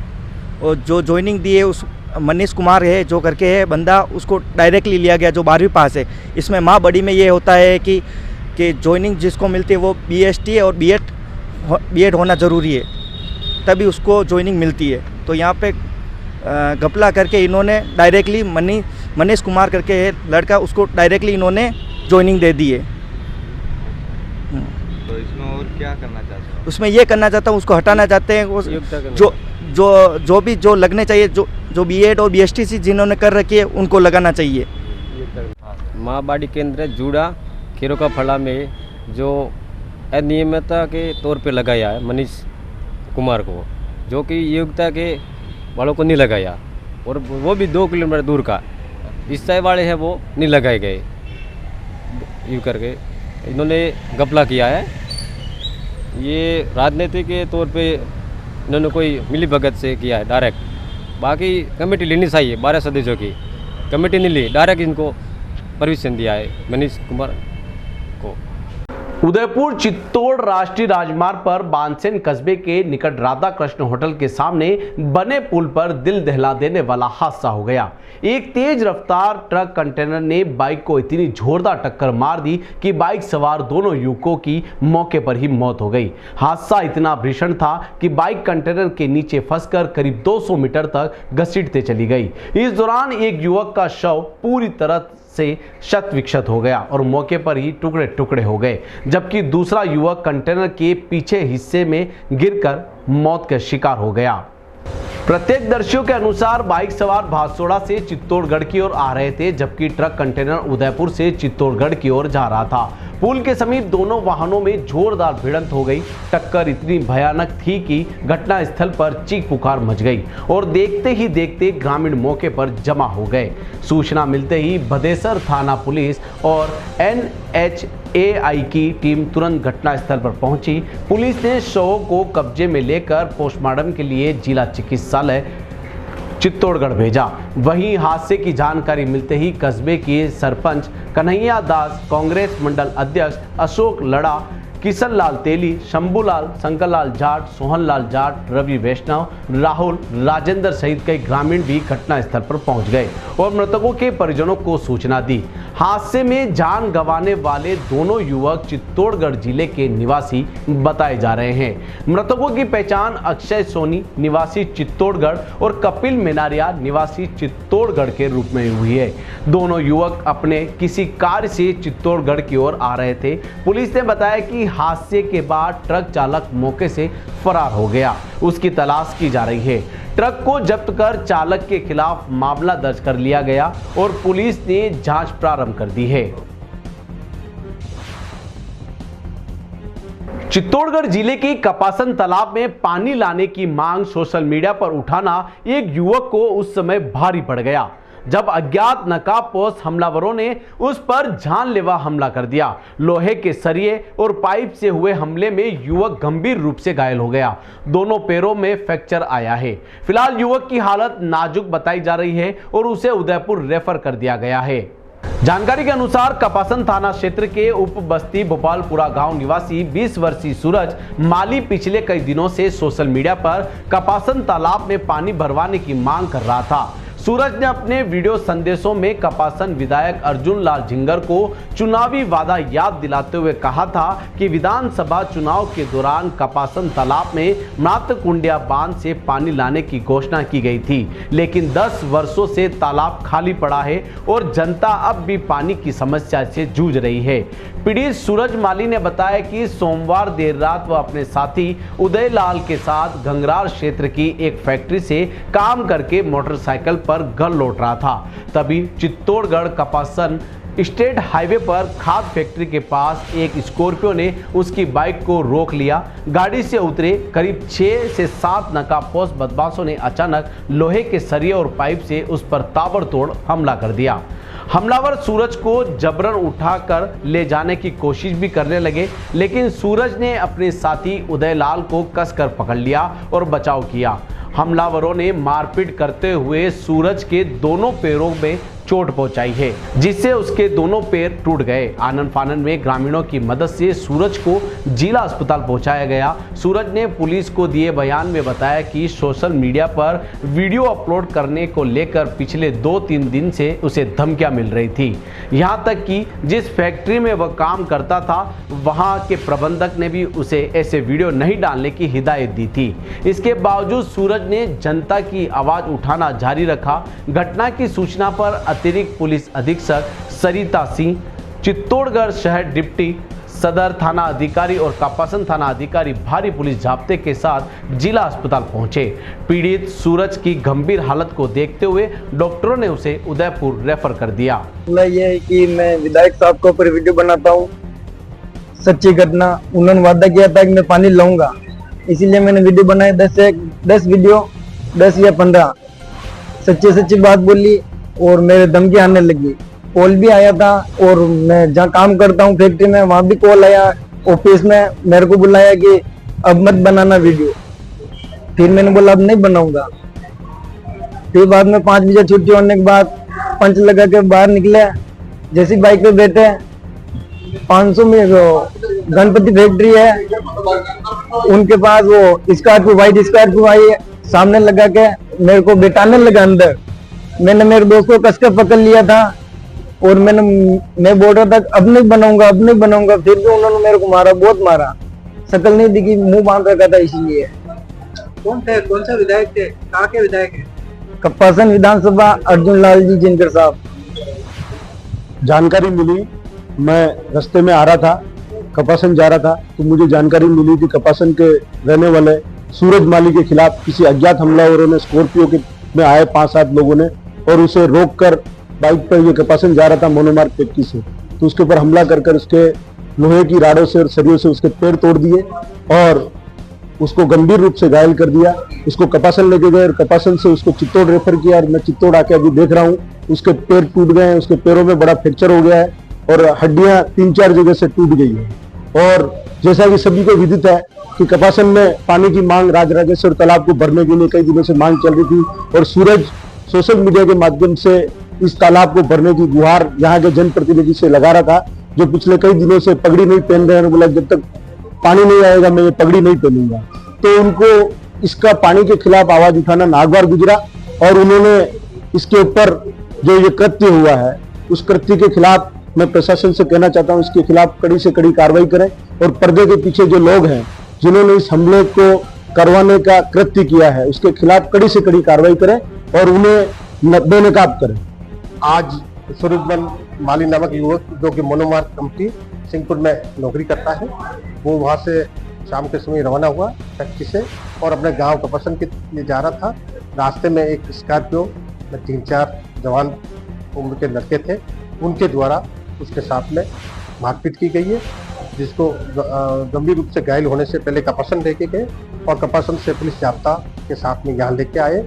और जो ज्वाइनिंग दी है उस मनीष कुमार है जो करके है बंदा, उसको डायरेक्टली लिया गया जो 12वीं पास है। इसमें माँ बड़ी में ये होता है कि ज्वाइनिंग जिसको मिलती है वो BST और B.Ed होना ज़रूरी है, तभी उसको ज्वाइनिंग मिलती है। तो यहाँ पे घपला करके इन्होंने डायरेक्टली मनीष कुमार करके है लड़का, उसको डायरेक्टली इन्होंने ज्वाइनिंग दे दी है। तो इसमें और क्या करना चाहते हैं? उसमें ये करना चाहता हूँ, उसको हटाना चाहते हैं। जो भी जो लगने चाहिए, जो B.Ed और BST सी जिन्होंने कर रखी है उनको लगाना चाहिए। माँ बाड़ी केंद्र जूड़ा खेरों का फला में जो अनियमितता के तौर पे लगाया है मनीष कुमार को, जो कि योग्यता के वालों को नहीं लगाया, और वो भी 2 किलोमीटर दूर का इस साइड वाले हैं वो नहीं लगाए गए। यूँ करके इन्होंने घपला किया है। ये राजनीति के तौर पे इन्होंने कोई मिली भगत से किया है डायरेक्ट। बाकी कमेटी लेनी चाहिए, 12 सदस्यों की कमेटी नहीं ली, डायरेक्ट इनको परमिशन दिया है मनीष कुमार को। उदयपुर चित्तौड़ राष्ट्रीय राजमार्ग पर बानसेन कस्बे के निकट राधा कृष्ण होटल के सामने बने पुल पर दिल दहला देने वाला हादसा हो गया। एक तेज रफ्तार ट्रक कंटेनर ने बाइक को इतनी जोरदार टक्कर मार दी कि बाइक सवार दोनों युवकों की मौके पर ही मौत हो गई। हादसा इतना भीषण था कि बाइक कंटेनर के नीचे फंसकर करीब 200 मीटर तक घसीटते चली गई। इस दौरान एक युवक का शव पूरी तरह से शत विक्षत हो गया और मौके पर ही टुकड़े टुकड़े हो गए, जबकि दूसरा युवक कंटेनर के पीछे हिस्से में गिरकर मौत का शिकार हो गया। प्रत्यक्षदर्शियों के अनुसार बाइक सवार भादसोड़ा से चित्तौड़गढ़ की ओर आ रहे थे, जबकि ट्रक कंटेनर उदयपुर से चित्तौड़गढ़ की ओर जा रहा था। पुल के समीप दोनों वाहनों में जोरदार भिड़ंत हो गई। टक्कर इतनी भयानक थी कि घटनास्थल पर चीख पुकार मच गई और देखते ही देखते ग्रामीण मौके पर जमा हो गए। सूचना मिलते ही भदेसर थाना पुलिस और NHAI की टीम तुरंत घटनास्थल पर पहुंची। पुलिस ने शवों को कब्जे में लेकर पोस्टमार्टम के लिए जिला चिकित्सालय चित्तौड़गढ़ भेजा। वहीं हादसे की जानकारी मिलते ही कस्बे के सरपंच कन्हैया दास, कांग्रेस मंडल अध्यक्ष अशोक लड़ा, किशन लाल तेली, शंभूलाल, शंकरलाल जाट, सोहनलाल जाट, रवि वैष्णव, राहुल, राजेंद्र सहित कई ग्रामीण भी घटनास्थल पर पहुंच गए और मृतकों के परिजनों को सूचना दी। हादसे में जान गंवाने वाले दोनों युवक चित्तौड़गढ़ जिले के निवासी बताए जा रहे हैं। मृतकों की पहचान अक्षय सोनी निवासी चित्तौड़गढ़ और कपिल मेनारिया निवासी चित्तौड़गढ़ के रूप में हुई है। दोनों युवक अपने किसी कार्य से चित्तौड़गढ़ की ओर आ रहे थे। पुलिस ने बताया कि हादसे के बाद ट्रक चालक मौके से फरार हो गया। उसकी तलाश की जा रही है। ट्रक को जब्त कर चालक के खिलाफ मामला दर्ज कर लिया गया और पुलिस ने जांच प्रारंभ कर दी है। चित्तौड़गढ़ जिले के कपासन तालाब में पानी लाने की मांग सोशल मीडिया पर उठाना एक युवक को उस समय भारी पड़ गया, जब अज्ञात नकाबपोश हमलावरों ने उस पर जानलेवा हमला कर दिया। लोहे के सरिये और पाइप से हुए हमले में युवक गंभीर रूप से घायल हो गया। दोनों पैरों में फ्रैक्चर आया है। फिलहाल युवक की हालत नाजुक बताई जा रही है और उसे उदयपुर रेफर कर दिया गया है। जानकारी के अनुसार कपासन थाना क्षेत्र के उप बस्ती भोपालपुरा गांव निवासी 20 वर्षीय सूरज माली पिछले कई दिनों से सोशल मीडिया पर कपासन तालाब में पानी भरवाने की मांग कर रहा था। सूरज ने अपने वीडियो संदेशों में कपासन विधायक अर्जुन लाल झिंगर को चुनावी वादा याद दिलाते हुए कहा था कि विधानसभा चुनाव के दौरान कपासन तालाब में मातकुंडिया बांध से पानी लाने की घोषणा की गई थी, लेकिन 10 वर्षों से तालाब खाली पड़ा है और जनता अब भी पानी की समस्या से जूझ रही है। पीड़ित सूरज माली ने बताया कि सोमवार देर रात वह अपने साथी उदय लाल के साथ गंगरार क्षेत्र की एक फैक्ट्री से काम करके मोटरसाइकिल पर घर लौट रहा था। तभी चित्तौड़गढ़ कपासन स्टेट हाईवे पर खाद फैक्ट्री के पास एक स्कॉर्पियो ने उसकी बाइक को रोक लिया। गाड़ी से उतरे करीब 6 से 7 नकाबपोश बदमाशों ने अचानक लोहे के सरिये और पाइप से उस पर ताबड़तोड़ हमला कर दिया। हमलावर सूरज को जबरन उठाकर ले जाने की कोशिश भी करने लगे, लेकिन सूरज ने अपने साथी उदय लाल को कसकर पकड़ लिया और बचाव किया। हमलावरों ने मारपीट करते हुए सूरज के दोनों पैरों में चोट पहुंचाई है, जिससे उसके दोनों पैर टूट गए। आनन फानन में ग्रामीणों की मदद से सूरज को जिला अस्पताल पहुंचाया गया। सूरज ने पुलिस को दिए बयान में बताया कि सोशल मीडिया पर वीडियो अपलोड करने को लेकर पिछले 2-3 दिन से उसे धमकियां मिल रही थी। यहां तक कि जिस फैक्ट्री में वह काम करता था, वहां के प्रबंधक ने भी उसे ऐसे वीडियो नहीं डालने की हिदायत दी थी। इसके बावजूद सूरज ने जनता की आवाज उठाना जारी रखा। घटना की सूचना पर अतिरिक्त पुलिस अधीक्षक सरिता सिंह, चित्तौड़गढ़ शहर डिप्टी सदर थाना अधिकारी और कपासन थाना अधिकारी भारी पुलिस जाब्ते के साथ जिला अस्पताल पहुंचे। पीड़ित सूरज की गंभीर हालत को देखते हुए डॉक्टरों ने उसे उदयपुर रेफर कर दिया। ये है कि मैं विधायक साहब के ऊपर वीडियो बनाता हूँ, सच्ची घटना। उन्होंने वादा किया था कि मैं पानी लाऊंगा, इसीलिए मैंने वीडियो बनाए। 10 वीडियो 10 या 15 सच्ची बात बोली और मेरे धमकी आने लगी। कॉल भी आया था और मैं जहाँ काम करता हूँ फैक्ट्री में, वहाँ भी कॉल आया। ऑफिस में मेरे को बुलाया कि अब मत बनाना वीडियो। फिर मैंने बोला अब नहीं बनाऊंगा। फिर बाद में 5 बजे छुट्टी होने के बाद पंच लगा के बाहर निकले। जैसी बाइक पे बैठे 500 में गणपति फैक्ट्री है, उनके पास वो स्कॉर्पियो व्हाइट स्कॉर्पियो आई, सामने लगा के मेरे को बिठाने लगा अंदर। मैंने मेरे दोस्त को कसकर पकड़ लिया था और मैं बोल रहा था अब नहीं बनाऊंगा। फिर भी उन्होंने मेरे को मारा, बहुत मारा। शक्ल नहीं दिखी, मुंह बांध रखा था इसीलिए। कौन सा विधायक थे? कहाँ के विधायक है? कपासन विधानसभा अर्जुन लाल जी झिंगर साहब। जानकारी मिली, मैं रास्ते में आ रहा था, कपासन जा रहा था, तो मुझे जानकारी मिली कि कपासन के रहने वाले सूरज माली के खिलाफ किसी अज्ञात हमलावरों ने स्कॉर्पियो में आए 5-7 लोगों ने और उसे रोककर बाइक पर ये कपासन जा रहा था मोनोमार्ग फैक्ट्री से, तो उसके ऊपर हमला कर उसके लोहे की राडों से और सरियों से उसके पैर तोड़ दिए और उसको गंभीर रूप से घायल कर दिया। उसको कपासन लेके गए और कपासन से उसको चित्तौड़ रेफर किया और मैं चित्तौड़ आके अभी देख रहा हूँ उसके पैर टूट गए हैं, उसके पैरों में बड़ा फ्रैक्चर हो गया है और हड्डियां 3-4 जगह से टूट गई है। और जैसा कि सभी को विदित है कि कपासन में पानी की मांग राजराजेश्वर तालाब को भरने के लिए कई दिनों से मांग चल रही थी और सूरज सोशल मीडिया के माध्यम से इस तालाब को भरने की गुहार यहाँ के जनप्रतिनिधि से लगा रहा था, जो पिछले कई दिनों से पगड़ी नहीं पहन रहे हैं। बोला जब तक पानी नहीं आएगा मैं ये पगड़ी नहीं पहनूंगा। तो उनको इसका पानी के खिलाफ आवाज उठाना नागवार गुजरा और उन्होंने इसके ऊपर जो ये कृत्य हुआ है उस कृत्य के खिलाफ मैं प्रशासन से कहना चाहता हूँ इसके खिलाफ कड़ी से कड़ी कार्रवाई करें और पर्दे के पीछे जो लोग हैं जिन्होंने इस हमले को करवाने का कृत्य किया है उसके खिलाफ कड़ी से कड़ी कार्रवाई करें और उन्हें बेनकाब करें। आज स्वरूपबन माली नामक युवक जो कि मोनोमार्क कंपनी सिंहपुर में नौकरी करता है, वो वहाँ से शाम के समय रवाना हुआ फैक्ट्री से और अपने गांव कपासन के लिए जा रहा था। रास्ते में एक स्कॉर्पियो में 3-4 जवान उम्र के लड़के थे, उनके द्वारा उसके साथ में मारपीट की गई है, जिसको गंभीर रूप से घायल होने से पहले कपासन लेके गए और कपासन से पुलिस जाब्ता के साथ में यहाँ लेके आए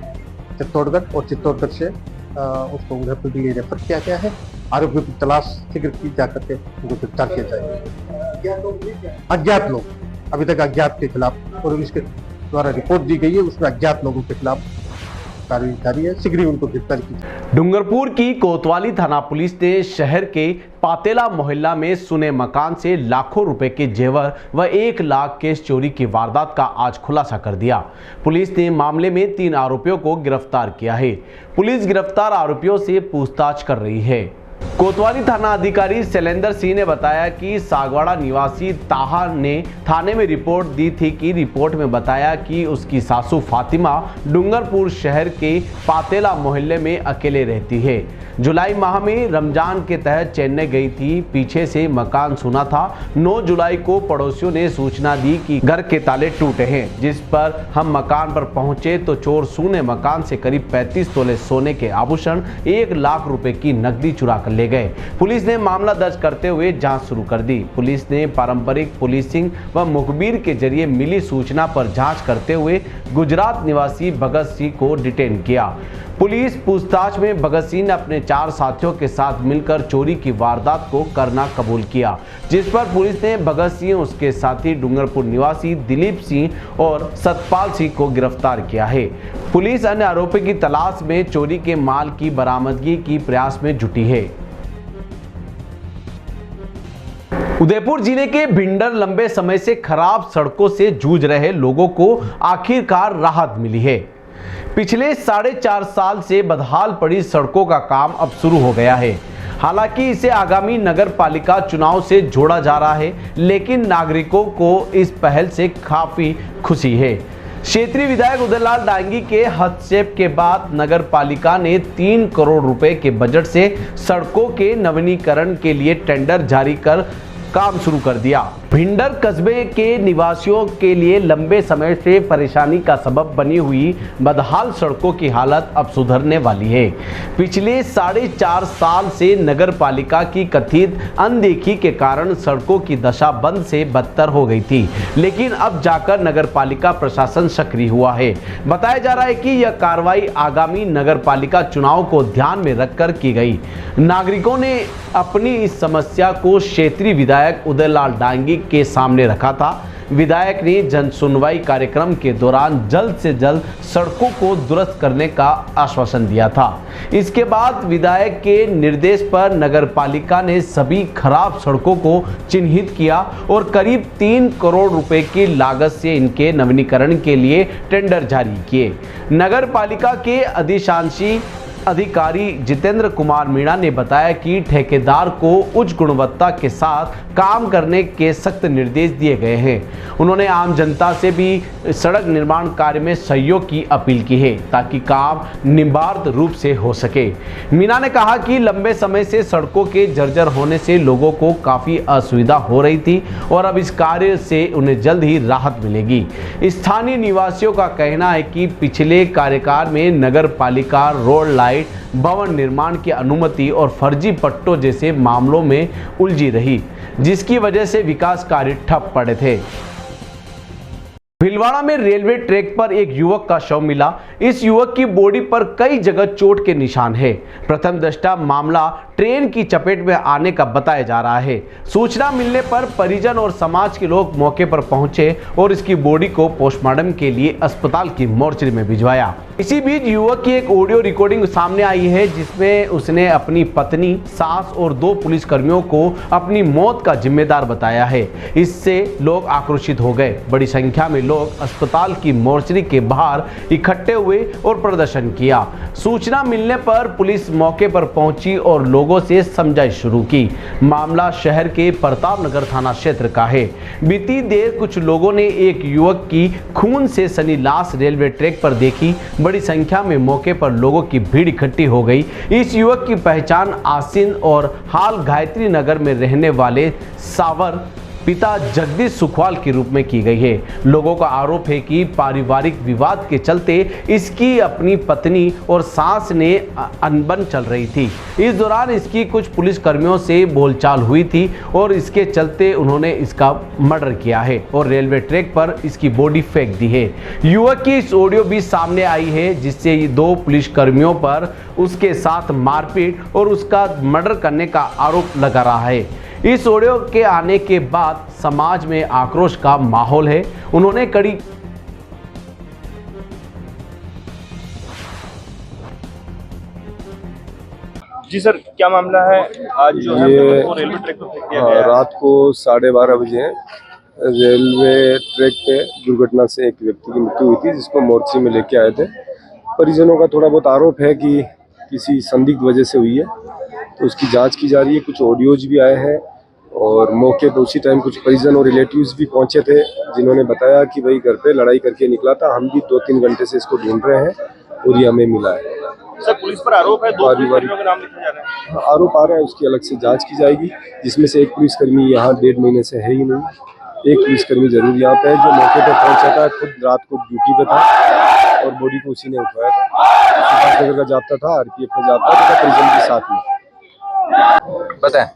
चित्तौड़गढ़, और चित्तौड़गढ़ से उसको उदयपुर के लिए रेफर किया गया है। आरोपियों की तलाश शीघ्र की जा करके उनको गिरफ्तार किया जाएगा। अज्ञात लोग अभी तक अज्ञात के खिलाफ और इसके द्वारा रिपोर्ट दी गई है, उसमें अज्ञात लोगों के खिलाफ कार्रवाई जारी है, शीघ्र ही उनको गिरफ्तार की जाए। डूंगरपुर की कोतवाली थाना पुलिस ने शहर के पातेला मोहल्ला में सुने मकान से लाखों रुपए के जेवर व 1 लाख केस चोरी की वारदात का आज खुलासा कर दिया। पुलिस ने मामले में 3 आरोपियों को गिरफ्तार किया है। पुलिस गिरफ्तार आरोपियों से पूछताछ कर रही है। कोतवाली थाना अधिकारी शैलेंद्र सिंह ने बताया कि सागवाड़ा निवासी ताहा ने थाने में रिपोर्ट दी थी कि रिपोर्ट में बताया कि उसकी सासू फातिमा डूंगरपुर शहर के पातेला मोहल्ले में अकेले रहती है। जुलाई माह में रमजान के तहत चेन्नई गई थी। पीछे से मकान सुना था। 9 जुलाई को पड़ोसियों ने सूचना दी कि घर के ताले टूटे हैं, जिस पर हम मकान पर पहुंचे तो चोर सूने मकान से करीब 35 तोले सोने के आभूषण 1 लाख रुपए की नकदी चुरा कर ले गए। पुलिस ने मामला दर्ज करते हुए जांच शुरू कर दी। पुलिस ने पारंपरिक पुलिसिंग व मुखबिर के जरिए मिली सूचना पर जांच करते हुए गुजरात निवासी भगत सिंह को डिटेन किया। पुलिस पूछताछ में भगत सिंह ने अपने 4 साथियों के साथ मिलकर चोरी की वारदात को करना कबूल किया, जिस पर पुलिस ने भगत सिंह, उसके साथी डूंगरपुर निवासी दिलीप सिंह और सतपाल सिंह को गिरफ्तार किया है। पुलिस अन्य आरोपी की तलाश में चोरी के माल की बरामदगी की प्रयास में जुटी है। उदयपुर जिले के भिंडर लंबे समय से खराब सड़कों से जूझ रहे लोगों को आखिरकार राहत मिली है। पिछले 4.5 साल से बदहाल पड़ी सड़कों का काम अब शुरू हो गया है। हालांकि इसे आगामी नगर पालिका चुनाव से जोड़ा जा रहा है, लेकिन नागरिकों को इस पहल से काफी खुशी है। क्षेत्रीय विधायक उदयलाल डांगी के हस्तक्षेप के बाद नगर पालिका ने 3 करोड़ रुपए के बजट से सड़कों के नवीनीकरण के लिए टेंडर जारी कर काम शुरू कर दिया। भिंडर कस्बे के निवासियों के लिए लंबे समय से परेशानी का सबब बनी हुई बदहाल सड़कों की हालत अब सुधरने वाली है। पिछले 4.5 साल से नगर पालिका की कथित अनदेखी के कारण सड़कों की दशा बंद से बदतर हो गई थी, लेकिन अब जाकर नगर पालिका प्रशासन सक्रिय हुआ है। बताया जा रहा है कि यह कार्रवाई आगामी नगर पालिका चुनाव को ध्यान में रखकर की गई। नागरिकों ने अपनी इस समस्या को क्षेत्रीय विधायक उदयलाल डांगी के सामने रखा था। विधायक ने जन सुनवाई कार्यक्रम के दौरान जल्द से जल्द सड़कों को दुरुस्त करने का आश्वासन दिया था। इसके बाद विधायक के निर्देश पर नगर पालिका ने सभी खराब सड़कों को चिन्हित किया और करीब 3 करोड़ रुपए की लागत से इनके नवीनीकरण के लिए टेंडर जारी किए। नगर पालिका के अधिशांशी अधिकारी जितेंद्र कुमार मीणा ने बताया कि ठेकेदार को उच्च गुणवत्ता के साथ काम करने के सख्त निर्देश दिए गए हैं। उन्होंने आम जनता से भी सड़क निर्माण कार्य में सहयोग की अपील की है, ताकि काम निर्बाध रूप से हो सके। मीणा ने कहा कि लंबे समय से सड़कों के जर्जर होने से लोगों को काफ़ी असुविधा हो रही थी और अब इस कार्य से उन्हें जल्द ही राहत मिलेगी। स्थानीय निवासियों का कहना है कि पिछले कार्यकाल में नगर पालिका रोड लाइट, भवन निर्माण की अनुमति और फर्जी पट्टों जैसे मामलों में उलझी रही, जिसकी वजह से विकास कार्य ठप पड़े थे। भीलवाड़ा में रेलवे ट्रैक पर एक युवक का शव मिला। इस युवक की बॉडी पर कई जगह चोट के निशान है। प्रथम दृष्टया मामला ट्रेन की चपेट में आने का बताया जा रहा है। सूचना मिलने पर परिजन और समाज के लोग मौके पर पहुंचे और इसकी बॉडी को पोस्टमार्टम के लिए अस्पताल की मोर्चरी में भिजवाया। इसी बीच युवक की एक ऑडियो रिकॉर्डिंग सामने आई है, जिसमें उसने अपनी पत्नी, सास और 2 पुलिसकर्मियों को अपनी मौत का जिम्मेदार बताया है। इससे लोग आक्रोशित हो गए। बड़ी संख्या में लोग अस्पताल की मोर्चरी के बाहर इकट्ठे हुए और प्रदर्शन किया। सूचना मिलने पर पुलिस मौके पर पहुंची और लोगों से समझाइश शुरू की। मामला शहर के प्रताप नगर थाना क्षेत्र का है। बीती देर कुछ लोगों ने एक युवक की खून से सनी लाश रेलवे ट्रैक पर देखी। बड़ी संख्या में मौके पर लोगों की भीड़ इकट्ठी हो गई। इस युवक की पहचान आसिन और हाल गायत्री नगर में रहने वाले सावर पिता जगदीश सुखवाल के रूप में की गई है। लोगों का आरोप है कि पारिवारिक विवाद के चलते इसकी अपनी पत्नी और सास ने अनबन चल रही थी। इस दौरान इसकी कुछ पुलिस कर्मियों से बोलचाल हुई थी और इसके चलते उन्होंने इसका मर्डर किया है और रेलवे ट्रैक पर इसकी बॉडी फेंक दी है। युवक की इस ऑडियो भी सामने आई है जिससे ये 2 पुलिस कर्मियों पर उसके साथ मारपीट और उसका मर्डर करने का आरोप लगा रहा है। इस ऑडियो के आने के बाद समाज में आक्रोश का माहौल है। उन्होंने कड़ी जी सर, क्या मामला है? आज जो है वो रेलवे ट्रैक पर फेंक दिया गया है। रात को 12:30 बजे रेलवे ट्रैक पे दुर्घटना से एक व्यक्ति की मृत्यु हुई थी, जिसको मोर्चे में लेके आए थे। परिजनों का थोड़ा बहुत आरोप है कि किसी संदिग्ध वजह से हुई है, तो उसकी जांच की जा रही है। कुछ ऑडियोज भी आए हैं और मौके पर उसी टाइम कुछ परिजन और रिलेटिव्स भी पहुंचे थे, जिन्होंने बताया कि भाई घर पे लड़ाई करके निकला था। हम भी 2-3 घंटे से इसको ढूंढ रहे हैं और ये हमें मिला है। सर, पुलिस पर आरोप है, 2 पुलिसकर्मियों के नाम लिखे जा रहे हैं। आरोप आ रहा है, उसकी अलग से जांच की जाएगी, जिसमें से एक पुलिसकर्मी यहाँ 1.5 महीने से है ही नहीं। एक पुलिसकर्मी जरूर यहाँ पे है जो मौके पर पहुंचा था, खुद रात को ड्यूटी पे था और बॉडी को उसी ने उठवाया था। नगर का जाप्ता था, RPF में जाप्ता था, परिजन के साथ में। बताएं।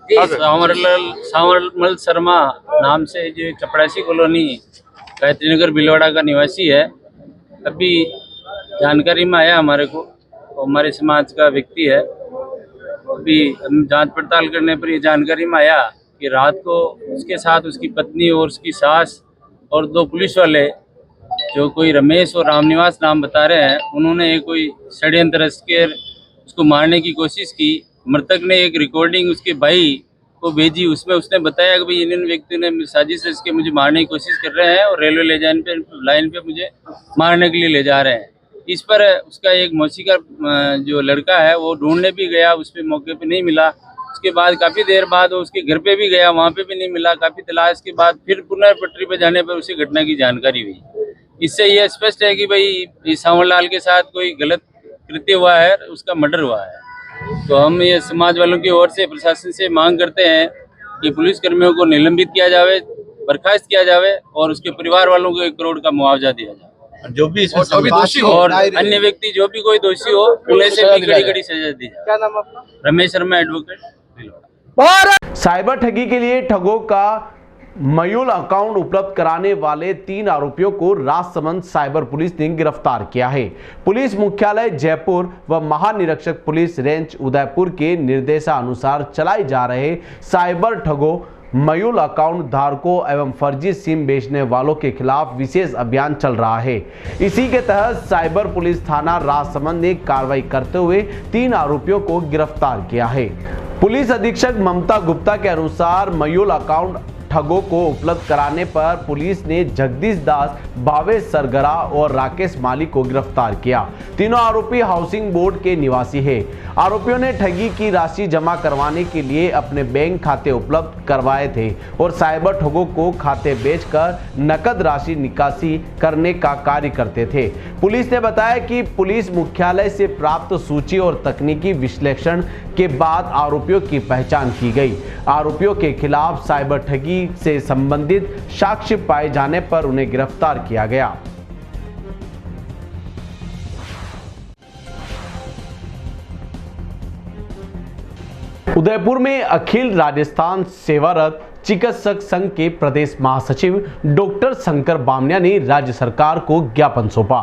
सावरमल शर्मा नाम से जो चपड़ासी कॉलोनी गायत्री नगर भिलवाड़ा का निवासी है। अभी जानकारी में आया हमारे को, हमारे समाज का व्यक्ति है। अभी हम जांच पड़ताल करने पर ये जानकारी में आया कि रात को उसके साथ उसकी पत्नी और उसकी सास और 2 पुलिस वाले, जो कोई रमेश और रामनिवास नाम बता रहे हैं, उन्होंने एक कोई षड्यंत्र रच के उसको मारने की कोशिश की। मृतक ने एक रिकॉर्डिंग उसके भाई को भेजी, उसमें उसने बताया कि भाई इन व्यक्तियों ने साजिश रच के मुझे मारने की कोशिश कर रहे हैं और रेलवे ले जाने पे लाइन पे मुझे मारने के लिए ले जा रहे हैं। इस पर उसका एक मौसी का जो लड़का है वो ढूंढने भी गया, उस पर मौके पे नहीं मिला। उसके बाद काफ़ी देर बाद वो उसके घर पे भी गया, वहाँ पे भी नहीं मिला। काफ़ी तलाश के बाद फिर पुनः पटरी पे जाने पर उसी घटना की जानकारी हुई। इससे यह स्पष्ट है कि भाई सांवरलाल के साथ कोई गलत कृत्य हुआ है, उसका मर्डर हुआ है। तो हम ये समाज वालों की ओर से प्रशासन से मांग करते हैं कि पुलिस कर्मियों को निलंबित किया जावे, बर्खास्त किया जावे और उसके परिवार वालों को 1 करोड़ का मुआवजा दिया जाए। जो भी इसमें दोषी हो और अन्य व्यक्ति जो भी कोई दोषी हो, उन्हें से भी कड़ी सजा दी जाए। क्या नाम आपका? रमेश शर्मा, एडवोकेट। साइबर ठगी के लिए ठगों का मयूल अकाउंट उपलब्ध कराने वाले 3 आरोपियों को राजसमंद साइबर पुलिस ने गिरफ्तार किया है। पुलिस मुख्यालय जयपुर व महानिरीक्षक पुलिस रेंज उदयपुर के निर्देशानुसार चलाए जा रहे साइबर ठगों, मयूल अकाउंट धारकों एवं फर्जी सिम बेचने वालों के खिलाफ विशेष अभियान चल रहा है। इसी के तहत साइबर पुलिस थाना राजसमंद ने कार्रवाई करते हुए 3 आरोपियों को गिरफ्तार किया है। पुलिस अधीक्षक ममता गुप्ता के अनुसार मयूल अकाउंट ठगों को उपलब्ध कराने पर पुलिस ने जगदीश दास, भावेश सरगरा और राकेश माली को गिरफ्तार किया। तीनों आरोपी हाउसिंग बोर्ड के निवासी हैं। आरोपियों ने ठगी की राशि जमा करवाने के लिए अपने बैंक खाते उपलब्ध करवाए थे और साइबर ठगों को खाते बेचकर नकद राशि निकासी करने का कार्य करते थे। पुलिस ने बताया कि पुलिस मुख्यालय से प्राप्त सूची और तकनीकी विश्लेषण के बाद आरोपियों की पहचान की गई। आरोपियों के खिलाफ साइबर ठगी से संबंधित साक्ष्य पाए जाने पर उन्हें गिरफ्तार किया गया। उदयपुर में अखिल राजस्थान सेवारत चिकित्सक संघ के प्रदेश महासचिव डॉक्टर शंकर बामनिया ने राज्य सरकार को ज्ञापन सौंपा।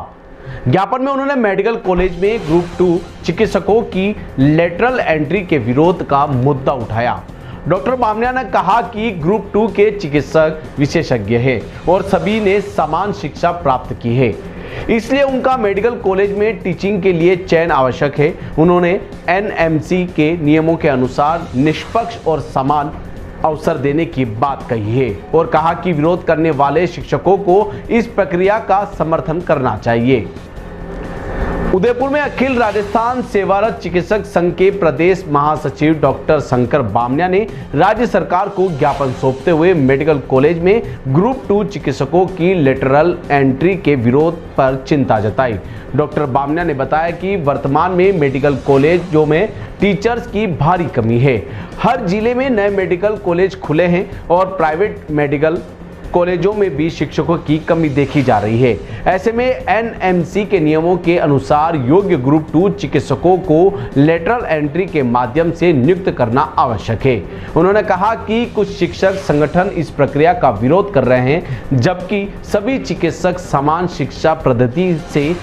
ज्ञापन में उन्होंने मेडिकल कॉलेज में ग्रुप 2 चिकित्सकों की लेटरल एंट्री के विरोध का मुद्दा उठाया। डॉक्टर बामनिया ने कहा कि ग्रुप 2 के चिकित्सक विशेषज्ञ हैं और सभी ने समान शिक्षा प्राप्त की है, इसलिए उनका मेडिकल कॉलेज में टीचिंग के लिए चयन आवश्यक है। उन्होंने NMC के नियमों के अनुसार निष्पक्ष और समान अवसर देने की बात कही है और कहा कि विरोध करने वाले शिक्षकों को इस प्रक्रिया का समर्थन करना चाहिए। उदयपुर में अखिल राजस्थान सेवारत चिकित्सक संघ के प्रदेश महासचिव डॉक्टर शंकर बामनिया ने राज्य सरकार को ज्ञापन सौंपते हुए मेडिकल कॉलेज में ग्रुप 2 चिकित्सकों की लेटरल एंट्री के विरोध पर चिंता जताई। डॉक्टर बामनिया ने बताया कि वर्तमान में मेडिकल कॉलेजों में टीचर्स की भारी कमी है। हर जिले में नए मेडिकल कॉलेज खुले हैं और प्राइवेट मेडिकल कॉलेजों में भी शिक्षकों की कमी देखी जा रही है। ऐसे में एनएमसी के नियमों के अनुसार योग्य ग्रुप 2 चिकित्सकों को लेटरल एंट्री के माध्यम से नियुक्त करना आवश्यक है। उन्होंने कहा कि कुछ शिक्षक संगठन इस प्रक्रिया का विरोध कर रहे हैं, जबकि सभी चिकित्सक समान शिक्षा पद्धति से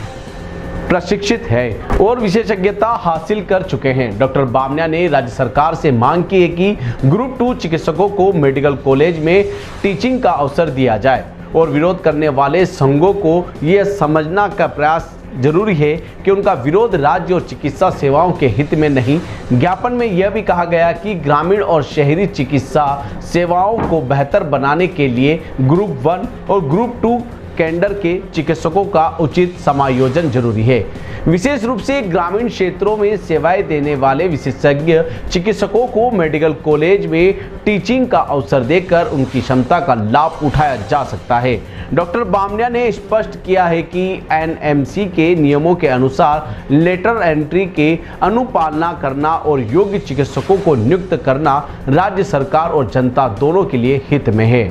प्रशिक्षित है और विशेषज्ञता हासिल कर चुके हैं। डॉक्टर बामनिया ने राज्य सरकार से मांग की है कि ग्रुप 2 चिकित्सकों को मेडिकल कॉलेज में टीचिंग का अवसर दिया जाए और विरोध करने वाले संघों को यह समझना का प्रयास जरूरी है कि उनका विरोध राज्य और चिकित्सा सेवाओं के हित में नहीं। ज्ञापन में यह भी कहा गया कि ग्रामीण और शहरी चिकित्सा सेवाओं को बेहतर बनाने के लिए ग्रुप 1 और ग्रुप 2 कैडर के चिकित्सकों का उचित समायोजन जरूरी है। विशेष रूप से ग्रामीण क्षेत्रों में सेवाएं देने वाले विशेषज्ञ चिकित्सकों को मेडिकल कॉलेज में टीचिंग का अवसर देकर उनकी क्षमता का लाभ उठाया जा सकता है। डॉक्टर बामनिया ने स्पष्ट किया है कि एनएमसी के नियमों के अनुसार लेटर एंट्री के अनुपालना करना और योग्य चिकित्सकों को नियुक्त करना राज्य सरकार और जनता दोनों के लिए हित में है।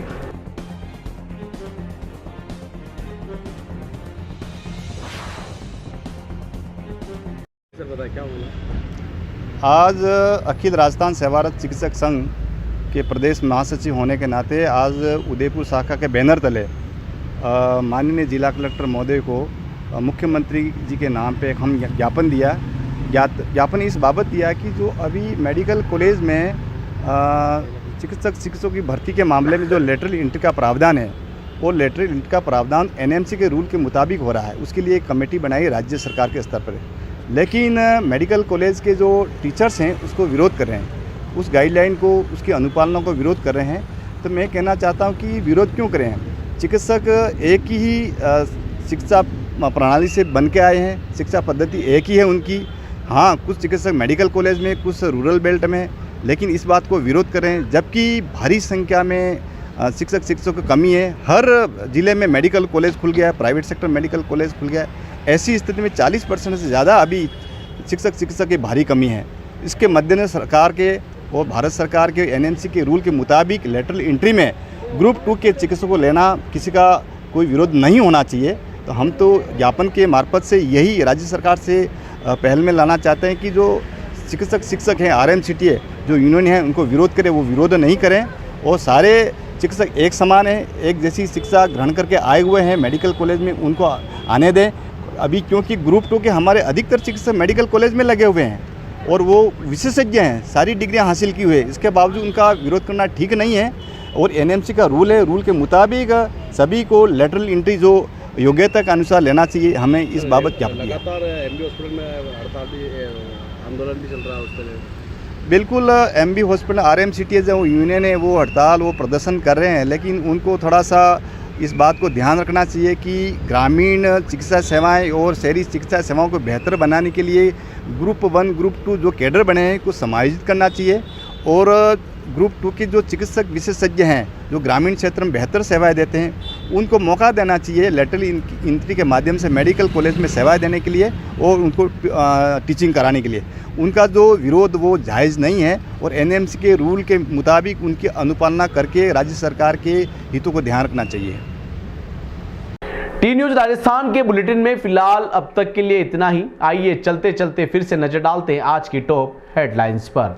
आज अखिल राजस्थान सेवारत चिकित्सक संघ के प्रदेश महासचिव होने के नाते आज उदयपुर शाखा के बैनर तले माननीय जिला कलेक्टर महोदय को मुख्यमंत्री जी के नाम पे हम ज्ञापन दिया। ज्ञापन इस बाबत दिया कि जो अभी मेडिकल कॉलेज में चिकित्सकों की भर्ती के मामले में जो लेटरल एंट्री का प्रावधान है, वो लेटरल एंट्री का प्रावधान एनएमसी के रूल के मुताबिक हो रहा है। उसके लिए एक कमेटी बनाई राज्य सरकार के स्तर पर, लेकिन मेडिकल कॉलेज के जो टीचर्स हैं उसको विरोध कर रहे हैं, उस गाइडलाइन को, उसकी अनुपालना को विरोध कर रहे हैं। तो मैं कहना चाहता हूं कि विरोध क्यों करें। चिकित्सक एक ही शिक्षा प्रणाली से बन के आए हैं, शिक्षा पद्धति एक ही है उनकी। हाँ, कुछ चिकित्सक मेडिकल कॉलेज में, कुछ रूरल बेल्ट में, लेकिन इस बात को विरोध कर रहे हैं, जबकि भारी संख्या में शिक्षकों की कमी है। हर ज़िले में मेडिकल कॉलेज खुल गया है, प्राइवेट सेक्टर मेडिकल कॉलेज खुल गया है। ऐसी स्थिति में 40% से ज़्यादा अभी शिक्षक की भारी कमी है। इसके मद्देनजर सरकार के और भारत सरकार के एनएमसी के रूल के मुताबिक लेटरल एंट्री में ग्रुप 2 के चिकित्सकों को लेना किसी का कोई विरोध नहीं होना चाहिए। तो हम तो ज्ञापन के मार्फत से यही राज्य सरकार से पहल में लाना चाहते हैं कि जो शिक्षक हैं, RMCTA जो यूनियन है, उनको विरोध करें, वो विरोध नहीं करें और सारे चिकित्सक एक समान हैं, एक जैसी शिक्षा ग्रहण करके आए हुए हैं मेडिकल कॉलेज में, उनको आने दें। अभी क्योंकि ग्रुप 2 के हमारे अधिकतर चिकित्सक मेडिकल कॉलेज में लगे हुए हैं और वो विशेषज्ञ हैं, सारी डिग्रियां हासिल की हुई है, इसके बावजूद उनका विरोध करना ठीक नहीं है। और एनएमसी का रूल है, रूल के मुताबिक सभी को लेटरल एंट्री जो योग्यता के अनुसार लेना चाहिए। हमें इस बाबत क्या लगातार एमबी हॉस्पिटल में हड़ताल भी, आंदोलन भी चल रहा है उसके लिए। बिल्कुल, एमबी हॉस्पिटल RMCTA जो यूनियन है वो हड़ताल, वो प्रदर्शन कर रहे हैं, लेकिन उनको थोड़ा सा इस बात को ध्यान रखना चाहिए कि ग्रामीण चिकित्सा सेवाएं और शहरी चिकित्सा सेवाओं को बेहतर बनाने के लिए ग्रुप 1, ग्रुप 2 जो कैडर बने हैं को समायोजित करना चाहिए और ग्रुप 2 के जो चिकित्सक विशेषज्ञ हैं जो ग्रामीण क्षेत्र में बेहतर सेवाएं देते हैं उनको मौका देना चाहिए लेटरल एंट्री के माध्यम से मेडिकल कॉलेज में सेवाएं देने के लिए और उनको टीचिंग कराने के लिए। उनका जो विरोध वो जायज़ नहीं है और एनएमसी के रूल के मुताबिक उनकी अनुपालना करके राज्य सरकार के हितों को ध्यान रखना चाहिए। टी न्यूज राजस्थान के बुलेटिन में फिलहाल अब तक के लिए इतना ही। आइए चलते चलते फिर से नजर डालते हैं आज की टॉप हेडलाइंस पर।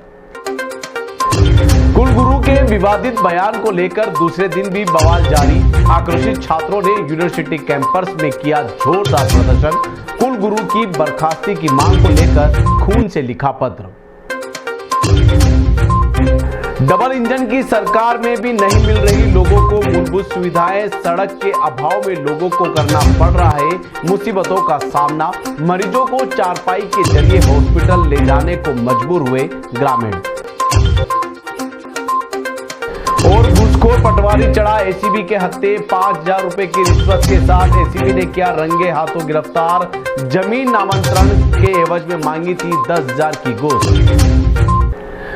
कुलगुरु के विवादित बयान को लेकर दूसरे दिन भी बवाल जारी। आक्रोशित छात्रों ने यूनिवर्सिटी कैंपस में किया जोरदार प्रदर्शन। कुलगुरु की बर्खास्ती की मांग को लेकर खून से लिखा पत्र। डबल इंजन की सरकार में भी नहीं मिल रही लोगों को मूलभूत सुविधाएं। सड़क के अभाव में लोगों को करना पड़ रहा है मुसीबतों का सामना। मरीजों को चारपाई के जरिए हॉस्पिटल ले जाने को मजबूर हुए ग्रामीण। और घूसखोर पटवारी चढ़ा एसीबी के हत्थे, 5,000 रुपए की रिश्वत के साथ एसीबी ने किया रंगे हाथों गिरफ्तार। जमीन नामांतरण के एवज में मांगी थी 10,000 की घूस।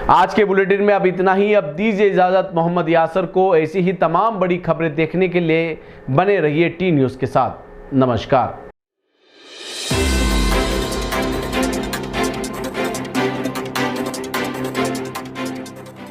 आज के बुलेटिन में अब इतना ही। अब दीजिए इजाजत मोहम्मद यासर को। ऐसी ही तमाम बड़ी खबरें देखने के लिए बने रहिए टी न्यूज़ के साथ। नमस्कार।